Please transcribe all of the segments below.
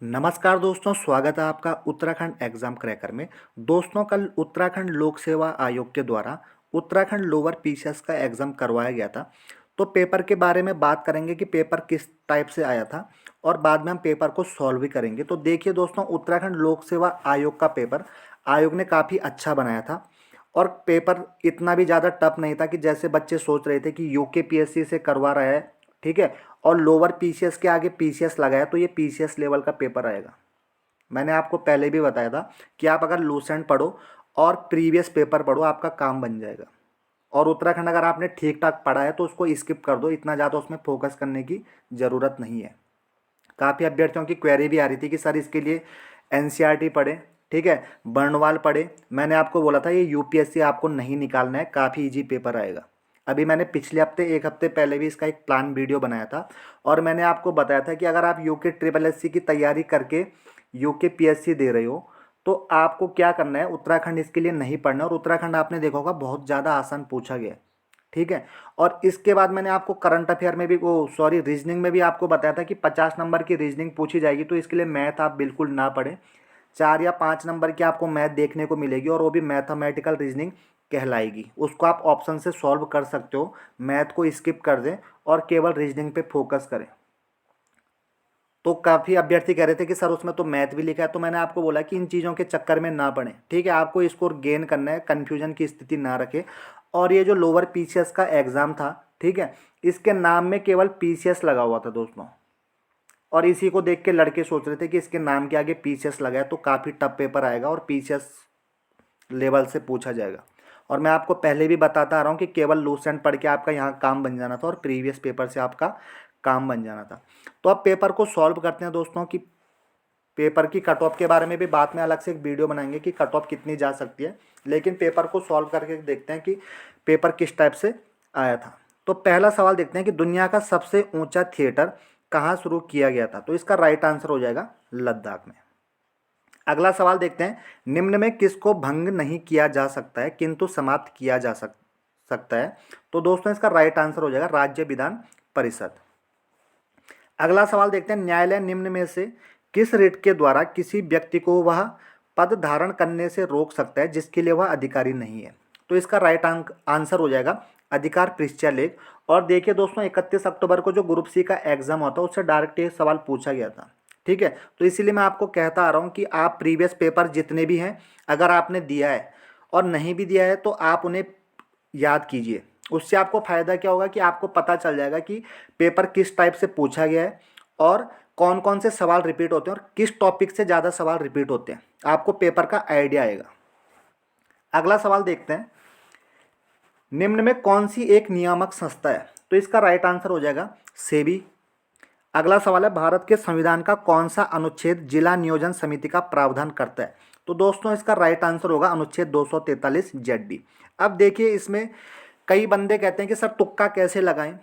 नमस्कार दोस्तों, स्वागत है आपका उत्तराखंड एग्जाम क्रैकर में। दोस्तों, कल उत्तराखंड लोक सेवा आयोग के द्वारा उत्तराखंड लोअर पीसीएस का एग्ज़ाम करवाया गया था। तो पेपर के बारे में बात करेंगे कि पेपर किस टाइप से आया था और बाद में हम पेपर को सॉल्व भी करेंगे। तो देखिए दोस्तों, उत्तराखंड लोक सेवा आयोग का पेपर आयोग ने काफ़ी अच्छा बनाया था और पेपर इतना भी ज़्यादा टफ नहीं था कि जैसे बच्चे सोच रहे थे कि यूके पीएससी से करवा रहा है, ठीक है, और लोअर पीसीएस के आगे पीसीएस लगाया तो ये पीसीएस लेवल का पेपर आएगा। मैंने आपको पहले भी बताया था कि आप अगर लूसेंट पढ़ो और प्रीवियस पेपर पढ़ो, आपका काम बन जाएगा। और उत्तराखंड अगर आपने ठीक ठाक पढ़ा है तो उसको स्किप कर दो, इतना ज़्यादा उसमें फोकस करने की ज़रूरत नहीं है। काफ़ी अभ्यर्थियों की क्वेरी भी आ रही थी कि सर इसके लिए एनसीईआरटी पढ़े, ठीक है, बर्नवाल पढ़े। मैंने आपको बोला था ये यूपीएससी आपको नहीं निकालना है, काफ़ी इजी पेपर आएगा। अभी मैंने पिछले हफ्ते, एक हफ्ते पहले भी इसका एक प्लान वीडियो बनाया था और मैंने आपको बताया था कि अगर आप यूके ट्रिपल एससी की तैयारी करके यूके पीएससी दे रहे हो तो आपको क्या करना है, उत्तराखंड इसके लिए नहीं पढ़ना। और उत्तराखंड आपने देखा होगा बहुत ज़्यादा आसान पूछा गया है, ठीक है। और इसके बाद मैंने आपको करंट अफेयर में भी, वो सॉरी, रीजनिंग में भी आपको बताया था कि 50 नंबर की रीजनिंग पूछी जाएगी, तो इसके लिए मैथ आप बिल्कुल ना पढ़ें। 4 या 5 नंबर की आपको मैथ देखने को मिलेगी और वो भी मैथमेटिकल रीजनिंग कहलाएगी। उसको आप ऑप्शन से सॉल्व कर सकते हो, मैथ को स्किप कर दें और केवल रीजनिंग पे फोकस करें। तो काफ़ी अभ्यर्थी कह रहे थे कि सर उसमें तो मैथ भी लिखा है, तो मैंने आपको बोला कि इन चीज़ों के चक्कर में ना पड़ें, ठीक है। आपको स्कोर गेन करना है, कन्फ्यूजन की स्थिति ना रखें। और ये जो लोअर पीसीएस का एग्ज़ाम था, ठीक है, इसके नाम में केवल पीसीएस लगा हुआ था दोस्तों। और इसी को देख के लड़के सोच रहे थे कि इसके नाम के आगे पीसीएस लगा है तो काफ़ी टफ पेपर आएगा और पीसीएस लेवल से पूछा जाएगा। और मैं आपको पहले भी बताता आ रहा हूँ कि केवल लूसेंट पढ़ के आपका यहाँ काम बन जाना था और प्रीवियस पेपर से आपका काम बन जाना था। तो अब पेपर को सॉल्व करते हैं दोस्तों। कि पेपर की कट ऑफ के बारे में भी बाद में अलग से एक वीडियो बनाएंगे कि कट ऑफ कितनी जा सकती है, लेकिन पेपर को सॉल्व करके देखते हैं कि पेपर किस टाइप से आया था। तो पहला सवाल देखते हैं कि दुनिया का सबसे ऊंचा थिएटर कहाँ शुरू किया गया था। तो इसका राइट आंसर हो जाएगा लद्दाख में। अगला सवाल देखते हैं, निम्न में किसको भंग नहीं किया जा सकता है किंतु समाप्त किया जा सकता है। तो दोस्तों इसका राइट आंसर हो जाएगा राज्य विधान परिषद। अगला सवाल देखते हैं, न्यायालय निम्न में से किस रिट के द्वारा किसी व्यक्ति को वह पद धारण करने से रोक सकता है जिसके लिए वह अधिकारी नहीं है। तो इसका राइट आंसर हो जाएगा अधिकार पृष्ठीय लेख। और देखिए दोस्तों, 31 अक्टूबर को जो ग्रुप सी का एग्जाम होता है उससे डायरेक्ट ये सवाल पूछा गया था, ठीक है। तो इसीलिए मैं आपको कहता आ रहा हूँ कि आप प्रीवियस पेपर जितने भी हैं, अगर आपने दिया है और नहीं भी दिया है तो आप उन्हें याद कीजिए। उससे आपको फ़ायदा क्या होगा कि आपको पता चल जाएगा कि पेपर किस टाइप से पूछा गया है और कौन कौन से सवाल रिपीट होते हैं और किस टॉपिक से ज़्यादा सवाल रिपीट होते हैं, आपको पेपर का आइडिया आएगा। अगला सवाल देखते हैं, निम्न में कौन सी एक नियामक संस्था है। तो इसका राइट आंसर हो जाएगा सेबी। अगला सवाल है, भारत के संविधान का कौन सा अनुच्छेद जिला नियोजन समिति का प्रावधान करता है। तो दोस्तों इसका राइट आंसर होगा अनुच्छेद 243 जेड। अब देखिए, इसमें कई बंदे कहते हैं कि सर तुक्का कैसे लगाएं,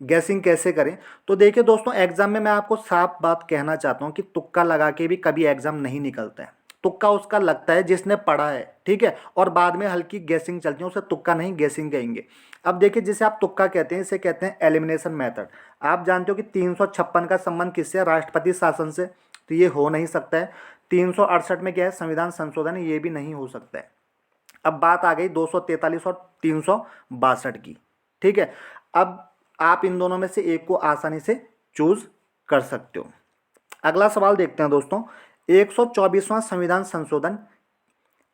गैसिंग कैसे करें। तो देखिए दोस्तों, एग्जाम में मैं आपको साफ बात कहना चाहता हूं कि तुक्का लगा के भी कभी एग्जाम नहीं निकलता है। तुक्का उसका लगता है जिसने पढ़ा है, ठीक है, और बाद में हल्की गैसिंग चलती है, उसे तुक्का नहीं गैसिंग कहेंगे। अब देखिए, जिसे आप तुक्का कहते हैं इसे कहते हैं एलिमिनेशन मेथड। आप जानते हो कि 356 का संबंध किससे है, राष्ट्रपति शासन से, तो ये हो नहीं सकता है। 368 में क्या है, संविधान संशोधन, ये भी नहीं हो सकता है। अब बात आ गई 243 और 362 की, ठीक है। अब आप इन दोनों में से एक को आसानी से चूज कर सकते हो। अगला सवाल देखते हैं दोस्तों, 124वां संविधान संशोधन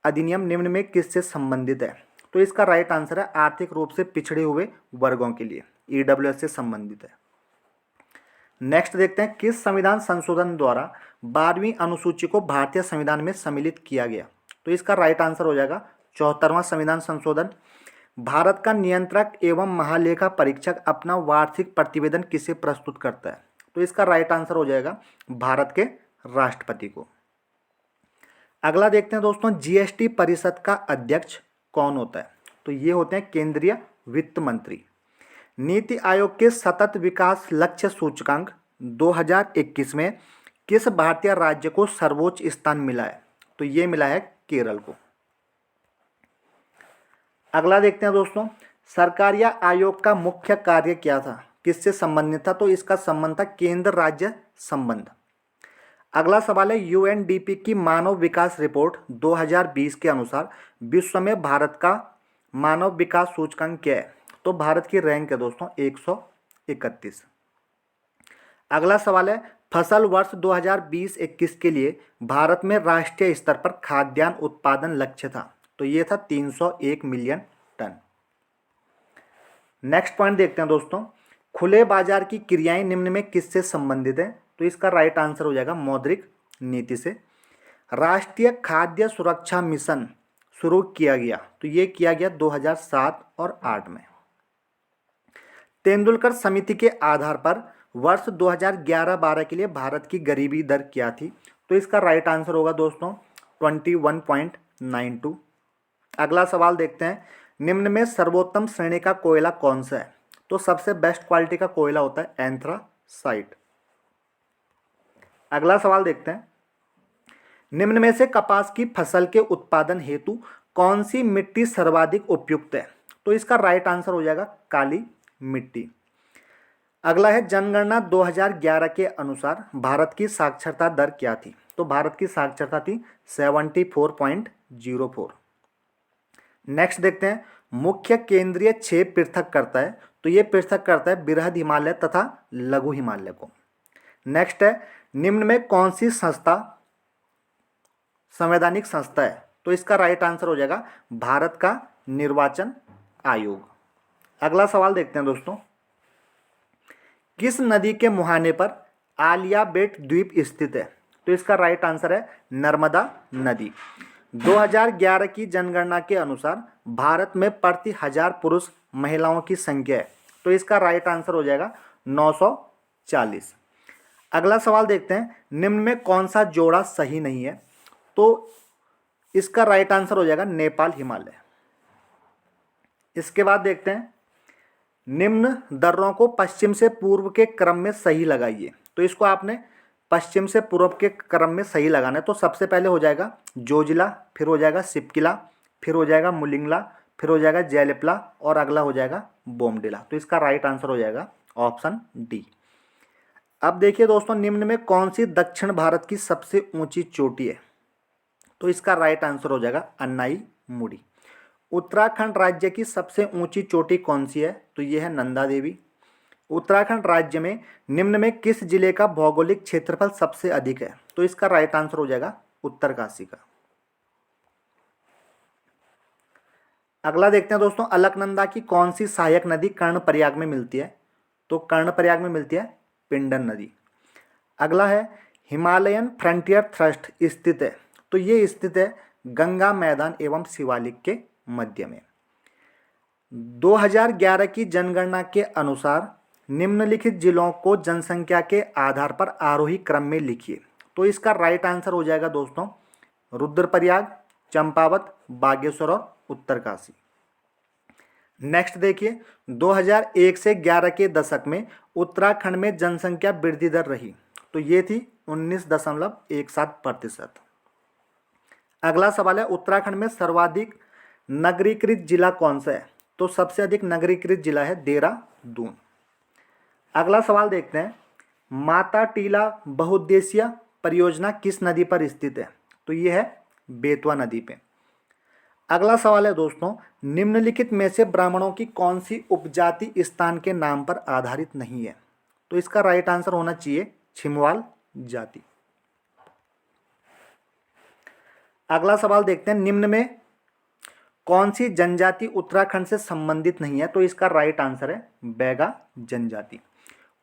अधिनियम निम्न में किससे संबंधित है। तो इसका राइट आंसर है आर्थिक रूप से पिछड़े हुए वर्गों के लिए, ईडब्ल्यूएस से संबंधित है। नेक्स्ट देखते हैं, किस संविधान संशोधन द्वारा 12वीं अनुसूची को भारतीय संविधान में सम्मिलित किया गया। तो इसका राइट आंसर हो जाएगा 74वां संविधान संशोधन। भारत का नियंत्रक एवं महालेखा परीक्षक अपना वार्षिक प्रतिवेदन किसे प्रस्तुत करता है। तो इसका राइट आंसर हो जाएगा भारत के राष्ट्रपति को। अगला देखते हैं दोस्तों, जीएसटी परिषद का अध्यक्ष कौन होता है। तो ये होते हैं केंद्रीय वित्त मंत्री। नीति आयोग के सतत विकास लक्ष्य सूचकांक 2021 में किस भारतीय राज्य को सर्वोच्च स्थान मिला है। तो ये मिला है केरल को। अगला देखते हैं दोस्तों, सरकारिया आयोग का मुख्य कार्य क्या था, किससे संबंधित था। तो इसका संबंध था केंद्र राज्य संबंध। अगला सवाल है, यूएनडीपी की मानव विकास रिपोर्ट 2020 के अनुसार विश्व में भारत का मानव विकास सूचकांक क्या है? तो भारत की रैंक है दोस्तों 131। अगला सवाल है, फसल वर्ष 2020-21 के लिए भारत में राष्ट्रीय स्तर पर खाद्यान्न उत्पादन लक्ष्य था, तो ये था 301 मिलियन टन। नेक्स्ट पॉइंट देखते हैं दोस्तों, खुले बाजार की क्रियाएं निम्न में किससे संबंधित है? तो इसका राइट आंसर हो जाएगा मौद्रिक नीति से। राष्ट्रीय खाद्य सुरक्षा मिशन शुरू किया गया, तो ये किया गया 2007 और 8 में। तेंदुलकर समिति के आधार पर वर्ष 2011-12 के लिए भारत की गरीबी दर क्या थी? तो इसका राइट आंसर होगा दोस्तों 21.92। अगला सवाल देखते हैं, निम्न में सर्वोत्तम श्रेणी का कोयला कौन सा है? तो सबसे बेस्ट क्वालिटी का कोयला होता है एंथ्रासाइट। अगला सवाल देखते हैं, निम्न में से कपास की फसल के उत्पादन हेतु कौन सी मिट्टी सर्वाधिक उपयुक्त है? तो इसका राइट आंसर हो जाएगा काली मिट्टी। अगला है, जनगणना 2011 के अनुसार भारत की साक्षरता दर क्या थी? तो भारत की साक्षरता थी 74.04। नेक्स्ट देखते हैं, मुख्य केंद्रीय क्षेप पृथक करता है, तो ये पृथक करता है बृहद हिमालय तथा लघु हिमालय को। नेक्स्ट है, निम्न में कौन सी संस्था संवैधानिक संस्था है? तो इसका राइट आंसर हो जाएगा भारत का निर्वाचन आयोग। अगला सवाल देखते हैं दोस्तों, किस नदी के मुहाने पर आलियाबेट द्वीप स्थित है? तो इसका राइट आंसर है नर्मदा नदी। 2011 की जनगणना के अनुसार भारत में प्रति 1000 पुरुष महिलाओं की संख्या है, तो इसका राइट आंसर हो जाएगा 940। अगला सवाल देखते हैं, निम्न में कौन सा जोड़ा सही नहीं है? तो इसका राइट आंसर हो जाएगा नेपाल हिमालय। इसके बाद देखते हैं, निम्न दर्रों को पश्चिम से पूर्व के क्रम में सही लगाइए। तो इसको आपने पश्चिम से पूर्व के क्रम में सही लगाना है। तो सबसे पहले हो जाएगा जोजिला, फिर हो जाएगा सिपकिला, फिर हो जाएगा मुलिंगला, फिर हो जाएगा जयलिपला और अगला हो जाएगा बोमडिला। तो इसका राइट आंसर हो जाएगा ऑप्शन डी। अब देखिए दोस्तों, निम्न में कौन सी दक्षिण भारत की सबसे ऊंची चोटी है? तो इसका राइट आंसर हो जाएगा अन्नाई मुड़ी। उत्तराखंड राज्य की सबसे ऊंची चोटी कौन सी है? तो यह है नंदा देवी। उत्तराखंड राज्य में निम्न में किस जिले का भौगोलिक क्षेत्रफल सबसे अधिक है? तो इसका राइट आंसर हो जाएगा उत्तरकाशी का। अगला देखते हैं दोस्तों, अलकनंदा की कौन सी सहायक नदी कर्णप्रयाग में मिलती है? तो कर्णप्रयाग में मिलती है पिंडन नदी। अगला है, हिमालयन फ्रंटियर थ्रस्ट स्थित है, तो ये स्थित है गंगा मैदान एवं शिवालिक के मध्य में। 2011 की जनगणना के अनुसार निम्नलिखित जिलों को जनसंख्या के आधार पर आरोही क्रम में लिखिए। तो इसका राइट आंसर हो जाएगा दोस्तों रुद्रप्रयाग, चंपावत, बागेश्वर और उत्तरकाशी। नेक्स्ट देखिए, 2001 से 11 के दशक में उत्तराखंड में जनसंख्या वृद्धि दर रही, तो ये थी 19.17%। अगला सवाल है, उत्तराखंड में सर्वाधिक नगरीकृत जिला कौन सा है? तो सबसे अधिक नगरीकृत जिला है देहरादून। अगला सवाल देखते हैं, माता टीला बहुउद्देशीय परियोजना किस नदी पर स्थित है? तो ये है बेतवा नदी पे। अगला सवाल है दोस्तों, निम्नलिखित में से ब्राह्मणों की कौन सी उपजाति स्थान के नाम पर आधारित नहीं है? तो इसका राइट आंसर होना चाहिए छिमवाल जाति। अगला सवाल देखते हैं, निम्न में कौन सी जनजाति उत्तराखंड से संबंधित नहीं है? तो इसका राइट आंसर है बैगा जनजाति।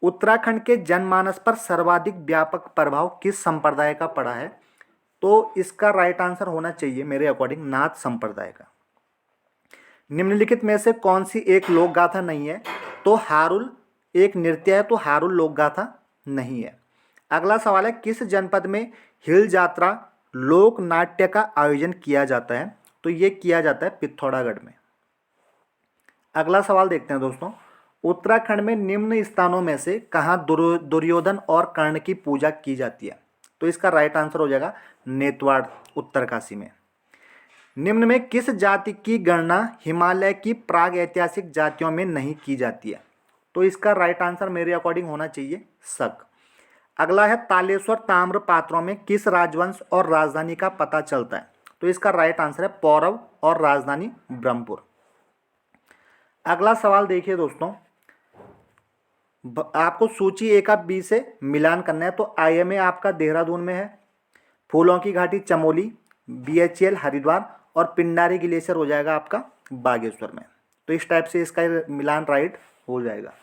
उत्तराखंड के जनमानस पर सर्वाधिक व्यापक प्रभाव किस संप्रदाय का पड़ा है? तो इसका राइट आंसर होना चाहिए मेरे अकॉर्डिंग नाथ संप्रदाय का। निम्नलिखित में से कौन सी एक लोक गाथा नहीं है? तो हारुल एक नृत्य है, तो हारुल लोक गाथा नहीं है। अगला सवाल है, किस जनपद में हिल जात्रा लोक नाट्य का आयोजन किया जाता है? तो ये किया जाता है पिथौरागढ़ में। अगला सवाल देखते हैं दोस्तों, उत्तराखंड में निम्न स्थानों में से कहाँ दुर्योधन और कर्ण की पूजा की जाती है? तो इसका राइट आंसर हो जाएगा नेतवाड़ उत्तरकाशी में। निम्न में किस जाति की गणना हिमालय की प्राग ऐतिहासिक जातियों में नहीं की जाती है? तो इसका राइट आंसर मेरे अकॉर्डिंग होना चाहिए शक। अगला है तालेश्वर ताम्र पात्रों में किस राजवंश और राजधानी का पता चलता है? तो इसका राइट आंसर है पौरव और राजधानी ब्रह्मपुर। अगला सवाल देखिए दोस्तों, आपको सूची ए का बी से मिलान करना है। तो आईएमए आपका देहरादून में है, फूलों की घाटी चमोली, बीएचईएल हरिद्वार और पिंडारी ग्लेशियर हो जाएगा आपका बागेश्वर में। तो इस टाइप से इसका मिलान राइट हो जाएगा।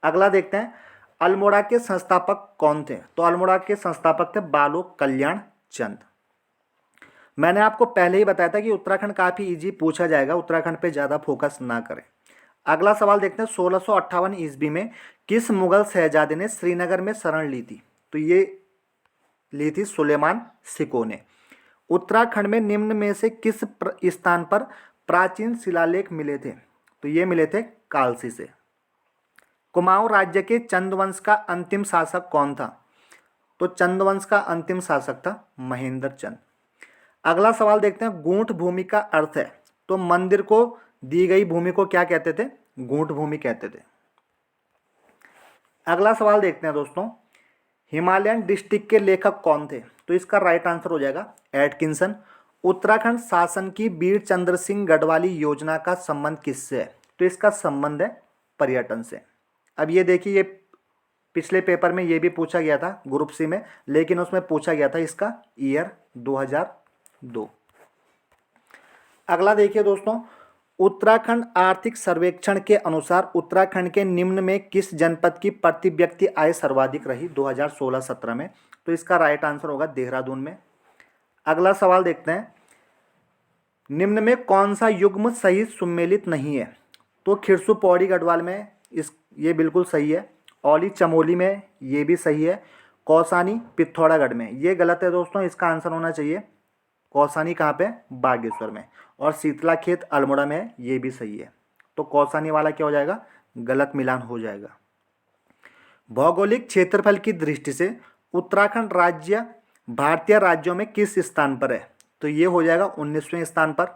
अगला देखते हैं, अल्मोड़ा के संस्थापक कौन थे? तो अल्मोड़ा के संस्थापक थे बालो कल्याण चंद। मैंने आपको पहले ही बताया था कि उत्तराखंड काफ़ी इजी पूछा जाएगा, उत्तराखंड पे ज़्यादा फोकस ना करें। अगला सवाल देखते हैं, 1658 ईस्वी में किस मुगल शहजादे ने श्रीनगर में शरण ली थी? तो ये ली थी सुलेमान सिको ने। उत्तराखंड में निम्न में से किस स्थान पर प्राचीन शिलालेख मिले थे? तो ये मिले थे कालसी से। कुमाऊं राज्य के चंदवंश का अंतिम शासक कौन था? तो चंदवंश का अंतिम शासक था महेंद्र चंद। अगला सवाल देखते हैं, गूंठ भूमि का अर्थ है। तो मंदिर को दी गई भूमि को क्या कहते थे? गूंठ भूमि कहते थे। अगला सवाल देखते हैं दोस्तों, हिमालयन डिस्ट्रिक्ट के लेखक कौन थे? तो इसका राइट आंसर हो जाएगा एटकिंसन। उत्तराखंड शासन की वीर चंद्र सिंह गढ़वाली योजना का संबंध किससे है? तो इसका संबंध है पर्यटन से। अब ये देखिए, ये पिछले पेपर में ये भी पूछा गया था ग्रुप सी में, लेकिन उसमें पूछा गया था इसका ईयर 2002। अगला देखिए दोस्तों, उत्तराखंड आर्थिक सर्वेक्षण के अनुसार उत्तराखंड के निम्न में किस जनपद की प्रति व्यक्ति आय सर्वाधिक रही 2016-17 में? तो इसका राइट आंसर होगा देहरादून में। अगला सवाल देखते हैं, निम्न में कौन सा युग्म सही सुमेलित नहीं है? तो खिरसू पौड़ी गढ़वाल में ये बिल्कुल सही है। औली चमोली में ये भी सही है। कौसानी पिथौरागढ़ में ये गलत है दोस्तों, इसका आंसर होना चाहिए कौसानी कहाँ पे? बागेश्वर में। और शीतला खेत अल्मोड़ा में है, ये भी सही है। तो कौसानी वाला क्या हो जाएगा? गलत मिलान हो जाएगा। भौगोलिक क्षेत्रफल की दृष्टि से उत्तराखंड राज्य भारतीय राज्यों में किस स्थान पर है? तो ये हो जाएगा 19वें स्थान पर।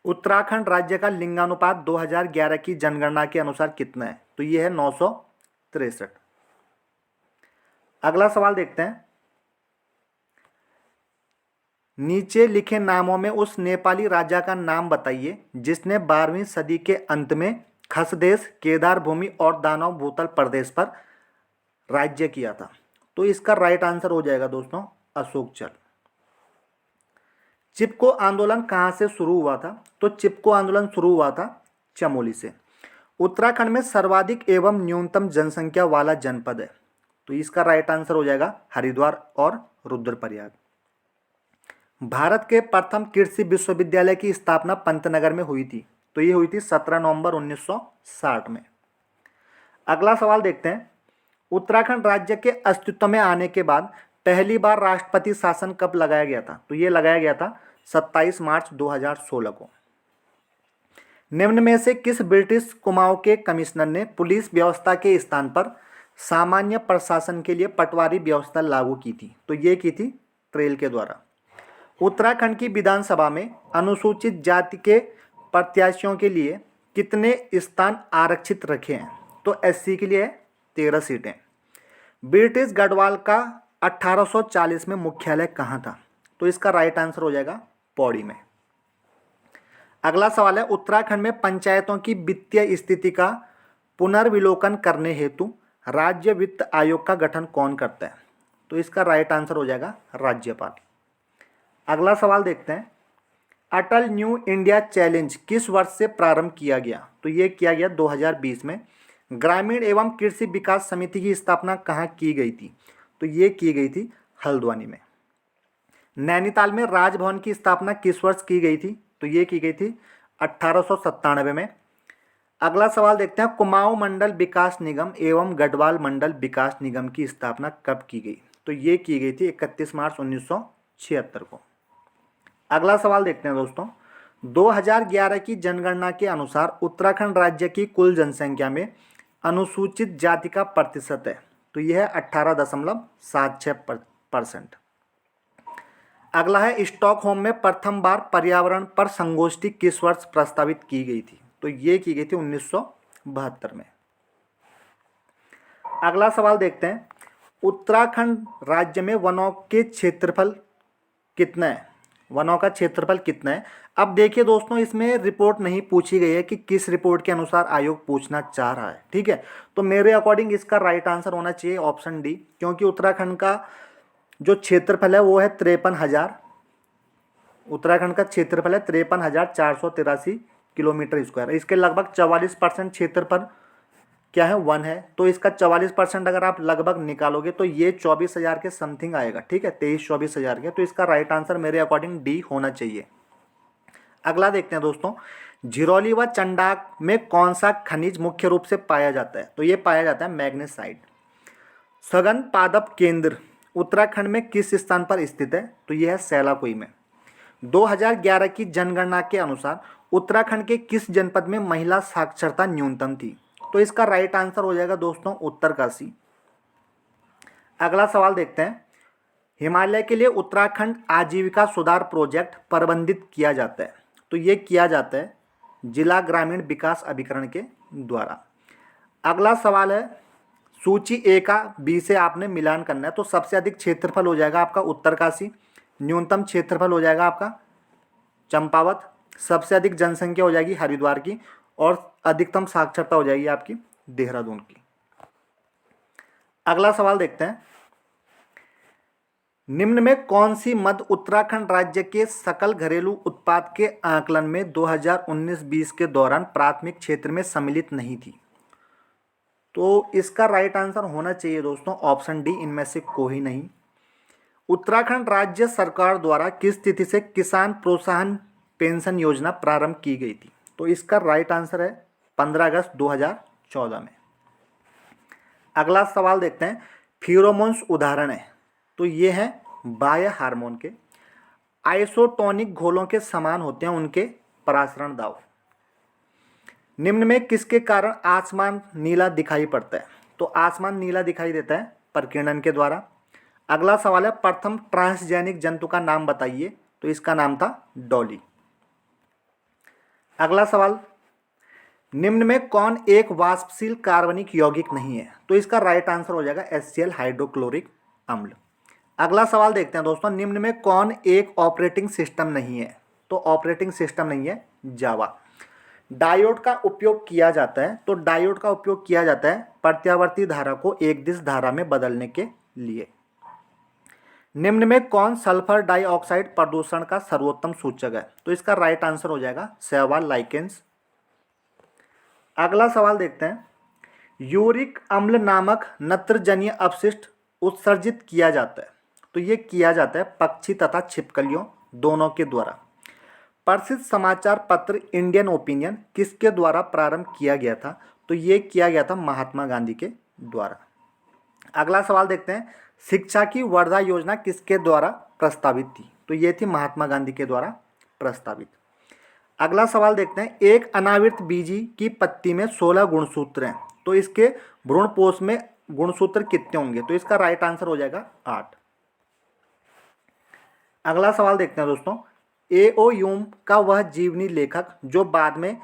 उत्तराखंड राज्य का लिंगानुपात 2011 की जनगणना के अनुसार कितना है? तो ये है 963। अगला सवाल देखते हैं, नीचे लिखे नामों में उस नेपाली राजा का नाम बताइए जिसने 12वीं सदी के अंत में खसदेश, केदार भूमि और दानव भूतल प्रदेश पर राज्य किया था। तो इसका राइट आंसर हो जाएगा दोस्तों अशोक चल। चिपको आंदोलन कहाँ से शुरू हुआ था? तो चिपको आंदोलन शुरू हुआ था चमोली से। उत्तराखंड में सर्वाधिक एवं न्यूनतम जनसंख्या वाला जनपद है। तो इसका राइट आंसर हो जाएगा हरिद्वार और रुद्रप्रयाग। भारत के प्रथम कृषि विश्वविद्यालय की स्थापना पंतनगर में हुई थी। तो ये हुई थी 17 नवंबर 1960 में। अगला सवाल देखते हैं, उत्तराखंड राज्य के अस्तित्व में आने के बाद पहली बार राष्ट्रपति शासन कब लगाया गया था? तो ये लगाया गया था 27 मार्च 2016 को। निम्न में से किस ब्रिटिश कुमाऊं के कमिश्नर ने पुलिस व्यवस्था के स्थान पर सामान्य प्रशासन के लिए पटवारी व्यवस्था लागू की थी? तो ये की थी ट्रेल के द्वारा। उत्तराखंड की विधानसभा में अनुसूचित जाति के प्रत्याशियों के लिए कितने स्थान आरक्षित रखे हैं? तो एससी के लिए 13 सीटें। ब्रिटिश गढ़वाल का 1840 में मुख्यालय कहाँ था? तो इसका राइट आंसर हो जाएगा पौड़ी में। अगला सवाल है, उत्तराखंड में पंचायतों की वित्तीय स्थिति का पुनर्विलोकन करने हेतु राज्य वित्त आयोग का गठन कौन करता है? तो इसका राइट आंसर हो जाएगा राज्यपाल। अगला सवाल देखते हैं, अटल न्यू इंडिया चैलेंज किस वर्ष से प्रारंभ किया गया? तो ये किया गया 2020 में। ग्रामीण एवं कृषि विकास समिति की स्थापना कहाँ की गई थी? तो ये की गई थी हल्द्वानी में। नैनीताल में राजभवन की स्थापना किस वर्ष की गई थी? तो ये की गई थी 1897 में। अगला सवाल देखते हैं, कुमाऊं मंडल विकास निगम एवं गढ़वाल मंडल विकास निगम की स्थापना कब की गई? तो ये की गई थी 31 मार्च 1976 को। अगला सवाल देखते हैं दोस्तों, 2011 की जनगणना के अनुसार उत्तराखंड राज्य की कुल जनसंख्या में अनुसूचित जाति का प्रतिशत है। तो यह है 18.76%। अगला है, स्टॉकहोम में प्रथम बार पर्यावरण पर संगोष्ठी किस वर्ष प्रस्तावित की गई थी? तो ये की गई थी 1972 में। अगला सवाल देखते हैं, उत्तराखंड राज्य में वनों के क्षेत्रफल कितना है, वनों का क्षेत्रफल कितना है। अब देखिए दोस्तों, इसमें रिपोर्ट नहीं पूछी गई है कि किस रिपोर्ट के अनुसार आयोग पूछना चाह रहा है, ठीक है। तो मेरे अकॉर्डिंग इसका राइट आंसर होना चाहिए ऑप्शन डी, क्योंकि उत्तराखंड का जो क्षेत्रफल है वो है 53,000। उत्तराखंड का क्षेत्रफल है 53,483 किलोमीटर स्क्वायर। इसके लगभग 44% क्षेत्रफल क्या है, वन है। तो इसका 44% अगर आप लगभग निकालोगे तो ये 24,000 के समथिंग आएगा, ठीक है, 23-24,000 के। तो इसका राइट आंसर मेरे अकॉर्डिंग डी होना चाहिए। अगला देखते हैं दोस्तों, झिरोली व चंडाक में कौन सा खनिज मुख्य रूप से पाया जाता है। तो ये पाया जाता है मैग्नेसाइट। सघन पादप केंद्र उत्तराखंड में किस स्थान पर स्थित है। तो यह है सैलाकुई में। 2011 की जनगणना के अनुसार उत्तराखंड के किस जनपद में महिला साक्षरता न्यूनतम थी। तो इसका राइट आंसर हो जाएगा दोस्तों उत्तरकाशी। अगला सवाल देखते हैं, हिमालय के लिए उत्तराखंड आजीविका सुधार प्रोजेक्ट प्रबंधित किया जाता है। तो ये किया जाता है जिला ग्रामीण विकास अभिकरण के द्वारा। अगला सवाल है, सूची ए का बी से आपने मिलान करना है। तो सबसे अधिक क्षेत्रफल हो जाएगा आपका उत्तरकाशी, न्यूनतम क्षेत्रफल हो जाएगा आपका चंपावत, सबसे अधिक जनसंख्या हो जाएगी हरिद्वार की, और अधिकतम साक्षरता हो जाएगी आपकी देहरादून की। अगला सवाल देखते हैं, निम्न में कौन सी मद उत्तराखंड राज्य के सकल घरेलू उत्पाद के आकलन में 2019-20 के दौरान प्राथमिक क्षेत्र में सम्मिलित नहीं थी। तो इसका राइट आंसर होना चाहिए दोस्तों ऑप्शन डी, इनमें से कोई नहीं। उत्तराखंड राज्य सरकार द्वारा किस तिथि से किसान प्रोत्साहन पेंशन योजना प्रारंभ की गई थी। तो इसका राइट आंसर है 15 अगस्त 2014 में। अगला सवाल देखते हैं, फिरोमोन्स उदाहरण है। तो ये है बाह्य हार्मोन के, आइसोटोनिक घोलों के समान होते हैं उनके परासरण दाव। निम्न में किसके कारण आसमान नीला दिखाई पड़ता है। तो आसमान नीला दिखाई देता है प्रकीर्णन के द्वारा। अगला सवाल है, प्रथम ट्रांसजेनिक जंतु का नाम बताइए। तो इसका नाम था डॉली। अगला सवाल, निम्न में कौन एक वाष्पशील कार्बनिक यौगिक नहीं है। तो इसका राइट आंसर हो जाएगा HCl हाइड्रोक्लोरिक अम्ल। अगला सवाल देखते हैं दोस्तों, निम्न में कौन एक ऑपरेटिंग सिस्टम नहीं है। तो ऑपरेटिंग सिस्टम नहीं है जावा। डायोड का उपयोग किया जाता है। तो डायोड का उपयोग किया जाता है प्रत्यावर्ती धारा को एक दिश धारा में बदलने के लिए। निम्न में कौन सल्फर डाइऑक्साइड प्रदूषण का सर्वोत्तम सूचक है। तो इसका राइट आंसर हो जाएगा सहवाल लाइकेंस। अगला सवाल देखते हैं, यूरिक अम्ल नामक नत्रजनीय अपशिष्ट उत्सर्जित किया जाता है। तो ये किया जाता है पक्षी तथा छिपकलियों दोनों के द्वारा। प्रसिद्ध समाचार पत्र इंडियन ओपिनियन किसके द्वारा प्रारंभ किया गया था। तो ये किया गया था महात्मा गांधी के द्वारा। अगला सवाल देखते हैं, शिक्षा की वर्धा योजना किसके द्वारा प्रस्तावित थी। तो ये थी महात्मा गांधी के द्वारा प्रस्तावित। अगला सवाल देखते हैं, एक अनावृत बीजी की पत्ती में 16 गुणसूत्र हैं। तो इसके भ्रूणपोष में गुणसूत्र कितने होंगे। तो इसका राइट आंसर हो जाएगा 8। अगला सवाल देखते हैं दोस्तों, A.O. ह्यूम का वह जीवनी लेखक जो बाद में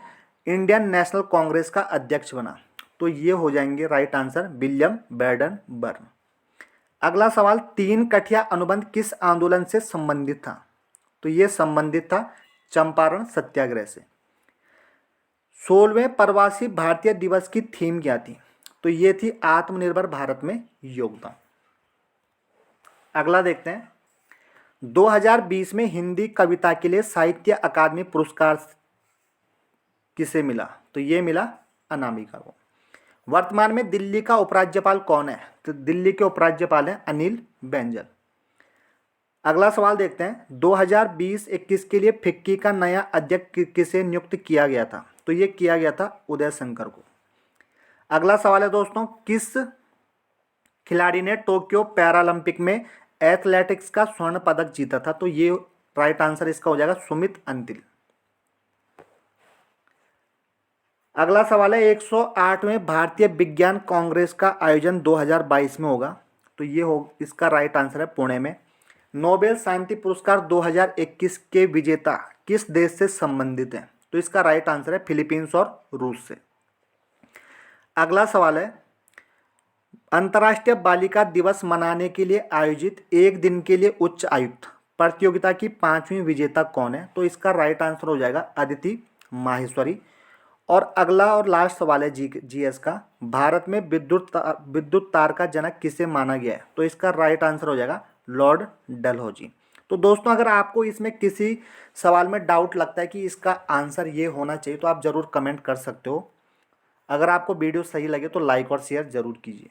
इंडियन नेशनल कांग्रेस का अध्यक्ष बना। तो ये हो जाएंगे right answer William Baden burn. अगला सवाल, 3 कठिया अनुबंध किस आंदोलन से संबंधित था। तो ये संबंधित था चंपारण सत्याग्रह से। 16वें प्रवासी भारतीय दिवस की थीम क्या थी। तो ये थी आत्मनिर्भर भारत में योगदान। अगला देखते हैं, 2020 में हिंदी कविता के लिए साहित्य अकादमी पुरस्कार किसे मिला। तो ये मिला अनामिका को। वर्तमान में दिल्ली का उपराज्यपाल कौन है। तो दिल्ली के उपराज्यपाल हैं अनिल बैंजल। अगला सवाल देखते हैं, 2020-21 के लिए फिक्की का नया अध्यक्ष किसे नियुक्त किया गया था। तो ये किया गया था उदय शंकर को। अगला सवाल है दोस्तों, किस खिलाड़ी ने टोक्यो पैरालंपिक में एथलेटिक्स का स्वर्ण पदक जीता था। तो ये राइट आंसर इसका हो जाएगा सुमित अंतिल। अगला सवाल है, 108वें भारतीय विज्ञान कांग्रेस का आयोजन 2022 में होगा। तो ये हो इसका राइट आंसर है पुणे में। नोबेल शांति पुरस्कार 2021 के विजेता किस देश से संबंधित हैं। तो इसका राइट आंसर है फिलीपींस और रूस से। अगला सवाल है, अंतर्राष्ट्रीय बालिका दिवस मनाने के लिए आयोजित एक दिन के लिए उच्च आयुक्त प्रतियोगिता की 5वीं विजेता कौन है? तो इसका राइट आंसर हो जाएगा अदिति माहेश्वरी। और अगला और लास्ट सवाल है जीएस का, भारत में विद्युत तार का जनक किसे माना गया है? तो इसका राइट आंसर हो जाएगा लॉर्ड डलहौजी। तो दोस्तों अगर आपको इसमें किसी सवाल में डाउट लगता है कि इसका आंसर ये होना चाहिए तो आप ज़रूर कमेंट कर सकते हो। अगर आपको वीडियो सही लगे तो लाइक और शेयर ज़रूर कीजिए।